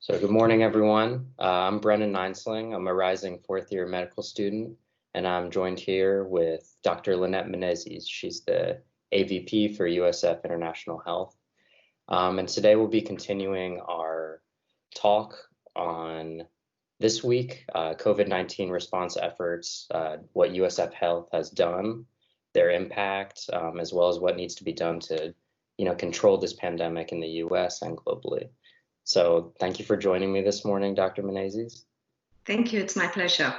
So good morning, everyone. I'm Brennan Ninesling. I'm a rising fourth-year medical student, and I'm joined here with Dr. Lynette Menezes. She's the AVP for USF International Health. And today we'll be continuing our talk on this week, COVID-19 response efforts, what USF Health has done, their impact, as well as what needs to be done to, control this pandemic in the US and globally. So thank you for joining me this morning, Dr. Menezes. Thank you. It's my pleasure.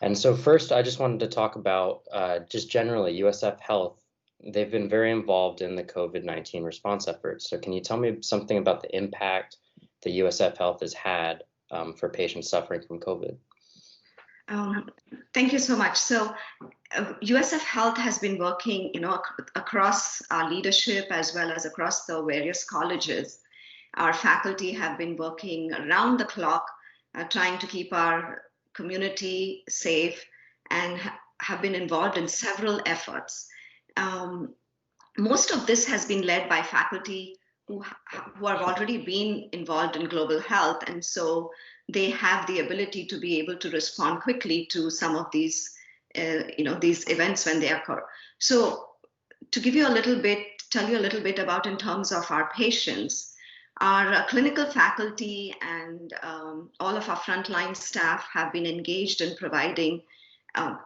And so first, I just wanted to talk about just generally USF Health. They've been very involved in the COVID-19 response efforts. So can you tell me something about the impact that USF Health has had for patients suffering from COVID? Thank you so much. So USF Health has been working, across our leadership as well as across the various colleges. Our faculty have been working around the clock, trying to keep our community safe, and have been involved in several efforts. Most of this has been led by faculty who have already been involved in global health, and so they have the ability to be able to respond quickly to some of these, these events when they occur. So to give you a little bit, tell you a little bit about in terms of our patients. Our clinical faculty and all of our frontline staff have been engaged in providing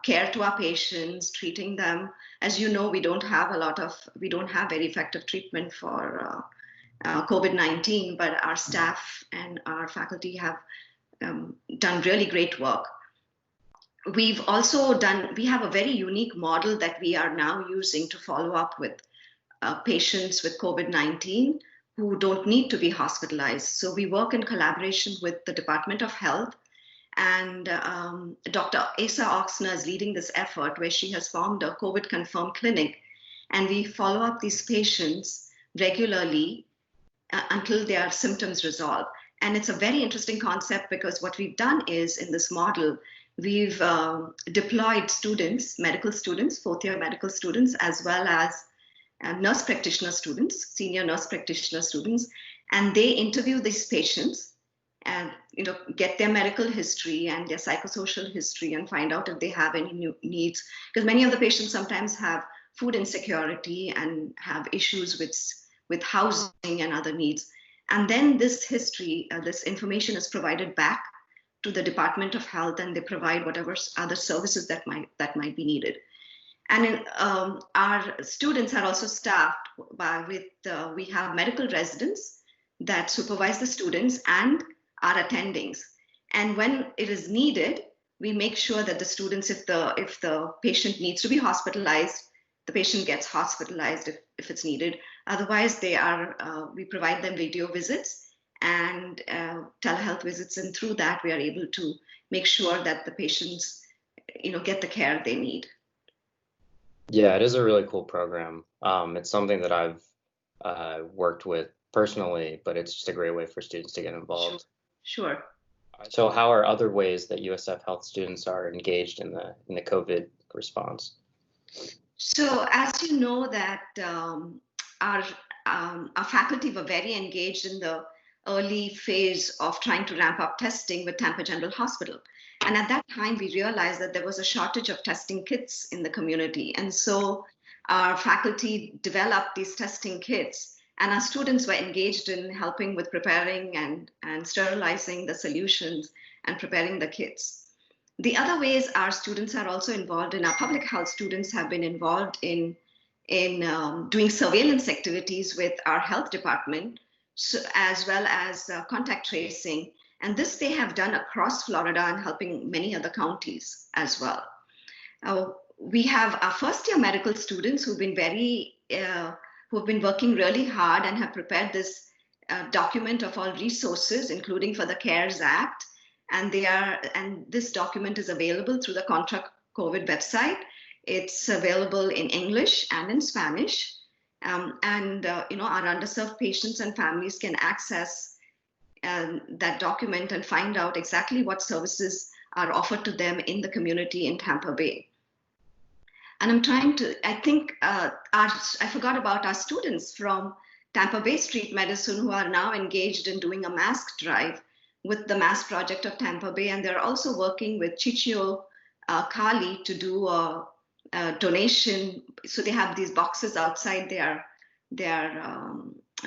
care to our patients, treating them. As you know, we don't have very effective treatment for COVID-19, but our staff and our faculty have done really great work. We have a very unique model that we are now using to follow up with patients with COVID-19 who don't need to be hospitalized. So we work in collaboration with the Department of Health, and Dr. Asa Oxner is leading this effort where she has formed a COVID confirmed clinic, and we follow up these patients regularly until their symptoms resolve. And it's a very interesting concept because what we've done is, in this model, we've deployed students, medical students, fourth-year medical students, as well as nurse practitioner students, senior nurse practitioner students, and they interview these patients and get their medical history and their psychosocial history and find out if they have any new needs, because many of the patients sometimes have food insecurity and have issues with housing and other needs. And then this history, this information is provided back to the Department of Health, and they provide whatever other services that might be needed. And our students are also staffed we have medical residents that supervise the students and our attendings. And when it is needed, we make sure that the students, if the patient needs to be hospitalized, the patient gets hospitalized if it's needed. Otherwise, we provide them video visits and telehealth visits, and through that, we are able to make sure that the patients, get the care they need. Yeah, it is a really cool program. It's something that I've worked with personally, but it's just a great way for students to get involved. Sure. So how are other ways that USF Health students are engaged in the COVID response? So as you know that our faculty were very engaged in the early phase of trying to ramp up testing with Tampa General Hospital. And at that time, we realized that there was a shortage of testing kits in the community. And so our faculty developed these testing kits, and our students were engaged in helping with preparing and sterilizing the solutions and preparing the kits. The other ways our students are also involved in, our public health students have been involved in doing surveillance activities with our health department, as well as contact tracing. And this they have done across Florida and helping many other counties as well. We have our first-year medical students who've been working really hard and have prepared this document of all resources, including for the CARES Act. And this document is available through the Contra COVID website. It's available in English and in Spanish. Our underserved patients and families can access that document and find out exactly what services are offered to them in the community in Tampa Bay. And I forgot about our students from Tampa Bay Street Medicine who are now engaged in doing a mask drive with the Mass Project of Tampa Bay, and they're also working with Chichio Kali to do a donation. So they have these boxes outside their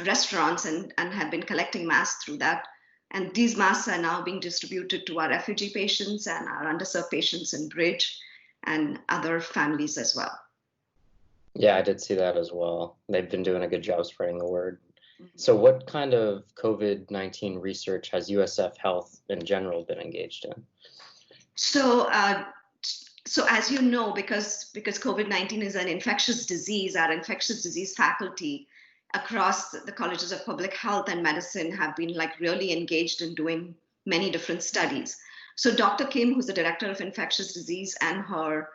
restaurants and have been collecting masks through that. And these masks are now being distributed to our refugee patients and our underserved patients in Bridge and other families as well. Yeah, I did see that as well. They've been doing a good job spreading the word. So what kind of COVID-19 research has USF Health in general been engaged in? So as you know, because COVID-19 is an infectious disease, our infectious disease faculty across the colleges of public health and medicine have been like really engaged in doing many different studies. So Dr. Kim, who's the director of infectious disease, and her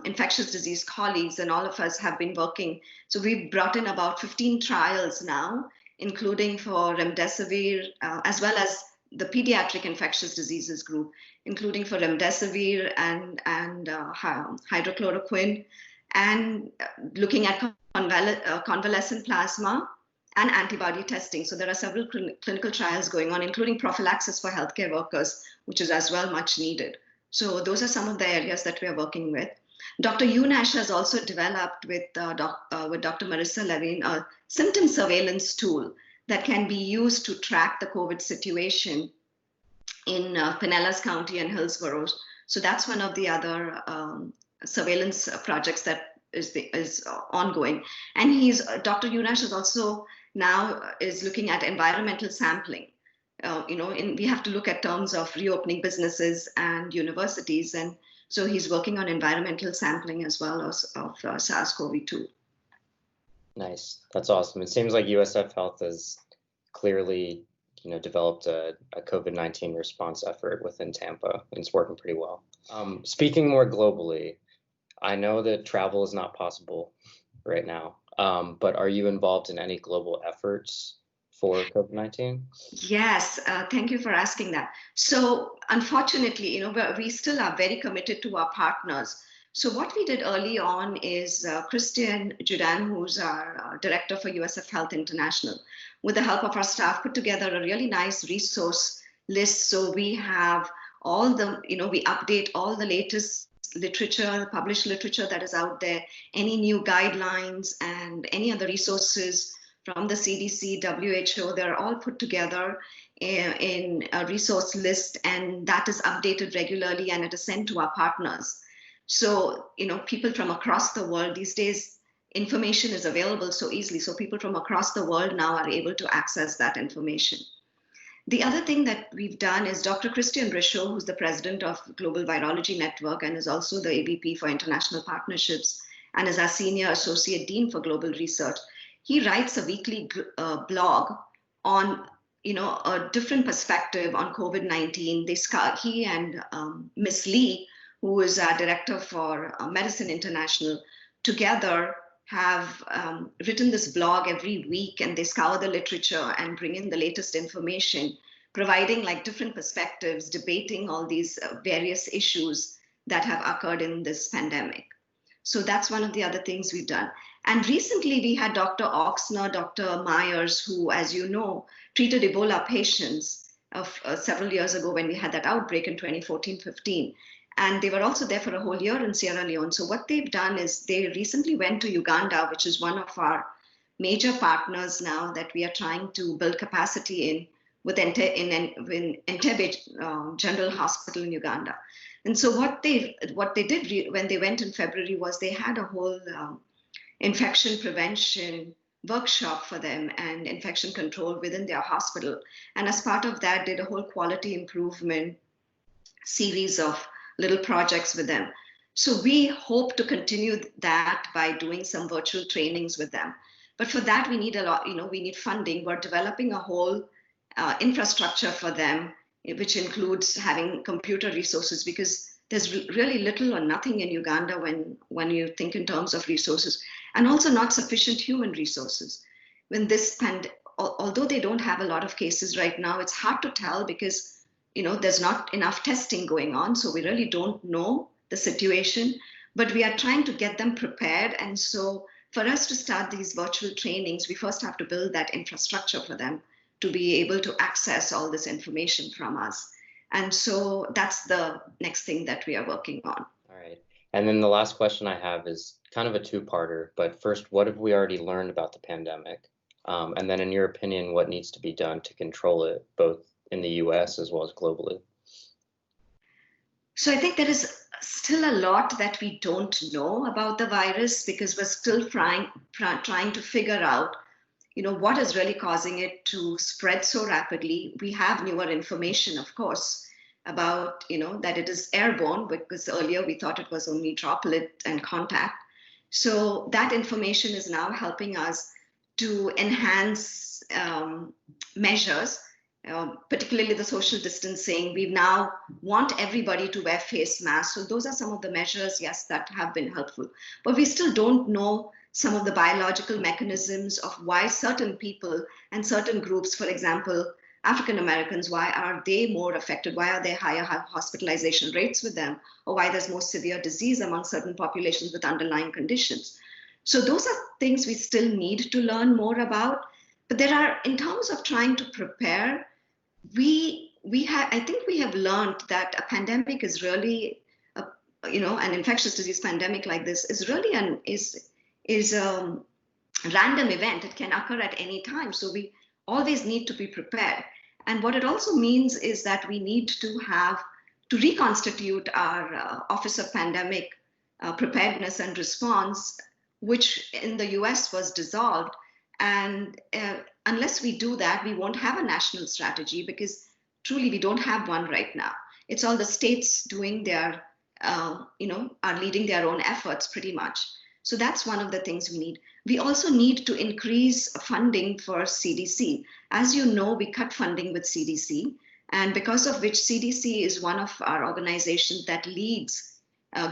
infectious disease colleagues and all of us have been working. So we've brought in about 15 trials now, including for remdesivir, as well as the pediatric infectious diseases group, including for remdesivir and hydrochloroquine, and looking at convalescent plasma and antibody testing. So there are several clinical trials going on, including prophylaxis for healthcare workers, which is as well much needed. So those are some of the areas that we are working with. Dr. Yunash has also developed with Dr. Marissa Levine a symptom surveillance tool that can be used to track the COVID situation in Pinellas County and Hillsborough. So that's one of the other surveillance projects that is ongoing. And Dr. Yunash is also now is looking at environmental sampling. We have to look at terms of reopening businesses and universities, and so he's working on environmental sampling as well as of SARS-CoV-2. Nice, that's awesome. It seems like USF Health has clearly, developed a COVID-19 response effort within Tampa, and it's working pretty well. Speaking more globally, I know that travel is not possible right now, but are you involved in any global efforts for COVID-19? Yes, thank you for asking that. So unfortunately, we still are very committed to our partners. So what we did early on is Christian Judan, who's our director for USF Health International, with the help of our staff, put together a really nice resource list. So we have all the, we update all the latest literature, the published literature that is out there, any new guidelines and any other resources from the CDC, WHO, they're all put together in a resource list, and that is updated regularly and it is sent to our partners. So, people from across the world these days, information is available so easily. So people from across the world now are able to access that information. The other thing that we've done is Dr. Christian Richaud, who's the president of Global Virology Network and is also the AVP for International Partnerships and is our senior associate dean for global research. He writes a weekly blog on, a different perspective on COVID-19. He and Ms. Lee, who is our director for Medicine International, together have written this blog every week, and they scour the literature and bring in the latest information, providing like different perspectives, debating all these various issues that have occurred in this pandemic. So that's one of the other things we've done. And recently we had Dr. Oxner, Dr. Myers, who, as you know, treated Ebola patients several years ago when we had that outbreak in 2014-15. And they were also there for a whole year in Sierra Leone. So what they've done is they recently went to Uganda, which is one of our major partners now that we are trying to build capacity in with Entebbe General Hospital in Uganda. And so what they did when they went in February was they had a whole infection prevention workshop for them and infection control within their hospital. And as part of that, did a whole quality improvement series of little projects with them. So we hope to continue that by doing some virtual trainings with them. But for that, we need a lot, we need funding. We're developing a whole infrastructure for them, which includes having computer resources, because there's really little or nothing in Uganda when you think in terms of resources, and also not sufficient human resources. When although they don't have a lot of cases right now, it's hard to tell because there's not enough testing going on. So we really don't know the situation, but we are trying to get them prepared. And so for us to start these virtual trainings, we first have to build that infrastructure for them to be able to access all this information from us. And so that's the next thing that we are working on. All right. And then the last question I have is kind of a two-parter, but first, what have we already learned about the pandemic? And then in your opinion, what needs to be done to control it, both in the US as well as globally? So I think there is still a lot that we don't know about the virus, because we're still trying to figure out, what is really causing it to spread so rapidly. We have newer information, of course, about, that it is airborne, because earlier we thought it was only droplet and contact. So that information is now helping us to enhance measures, particularly the social distancing. We now want everybody to wear face masks. So those are some of the measures, yes, that have been helpful. But we still don't know some of the biological mechanisms of why certain people and certain groups, for example, African Americans, why are they more affected? Why are there higher hospitalization rates with them? Or why there's more severe disease among certain populations with underlying conditions? So those are things we still need to learn more about. But there are, in terms of trying to prepare, I think we have learned that a pandemic is really, an infectious disease pandemic like this is really is a random event. It can occur at any time. So we always need to be prepared. And what it also means is that we need to reconstitute our Office of Pandemic Preparedness and Response, which in the US was dissolved. And unless we do that, we won't have a national strategy, because truly we don't have one right now. It's all the states doing their, are leading their own efforts pretty much. So that's one of the things we need. We also need to increase funding for CDC. As you know, we cut funding with CDC, and because of which CDC is one of our organizations that leads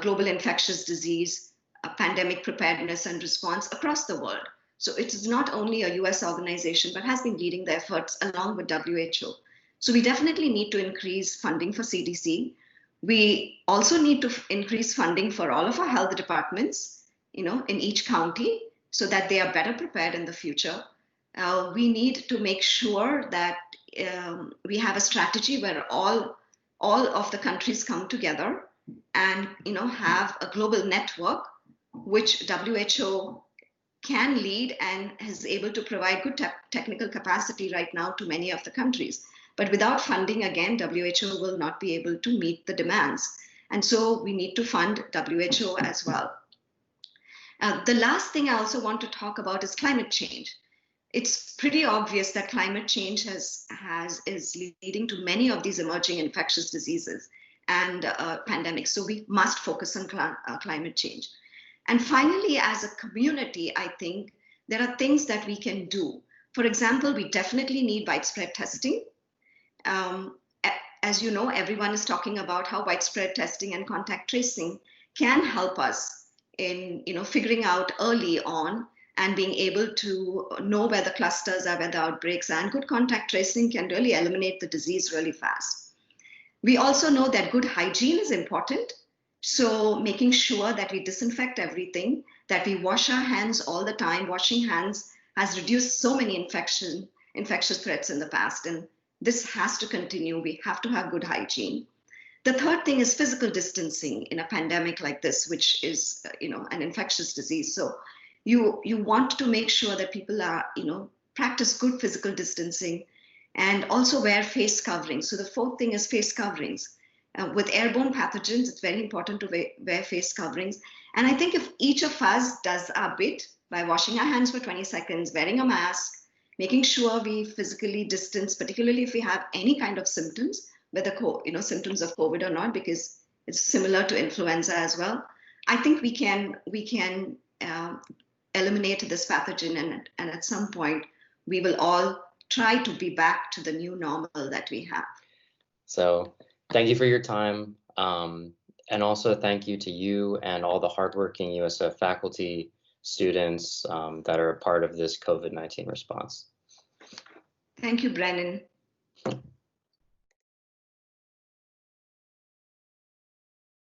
global infectious disease, pandemic preparedness and response across the world. So it is not only a US organization, but has been leading the efforts along with WHO. So we definitely need to increase funding for CDC. We also need to increase funding for all of our health departments, in each county, so that they are better prepared in the future. We need to make sure that we have a strategy where all of the countries come together and have a global network, which WHO can lead and is able to provide good technical capacity right now to many of the countries. But without funding, again, WHO will not be able to meet the demands. And so we need to fund WHO as well. The last thing I also want to talk about is climate change. It's pretty obvious that climate change is leading to many of these emerging infectious diseases and pandemics. So we must focus on climate change. And finally, as a community, I think there are things that we can do. For example, we definitely need widespread testing. As you know, everyone is talking about how widespread testing and contact tracing can help us in figuring out early on and being able to know where the clusters are, where the outbreaks are. And good contact tracing can really eliminate the disease really fast. We also know that good hygiene is important. So making sure that we disinfect everything, that we wash our hands all the time. Washing hands has reduced so many infectious threats in the past, and this has to continue. We have to have good hygiene. The third thing is physical distancing in a pandemic like this, which is, an infectious disease. So you want to make sure that people are, practice good physical distancing and also wear face coverings. So the fourth thing is face coverings. With airborne pathogens, it's very important to wear face coverings. And I think if each of us does our bit by washing our hands for 20 seconds, wearing a mask, making sure we physically distance, particularly if we have any kind of symptoms, whether symptoms of COVID or not, because it's similar to influenza as well. I think we can eliminate this pathogen, and at some point we will all try to be back to the new normal that we have. So thank you for your time, and also thank you to you and all the hardworking USF faculty, students that are a part of this COVID-19 response. Thank you, Brennan.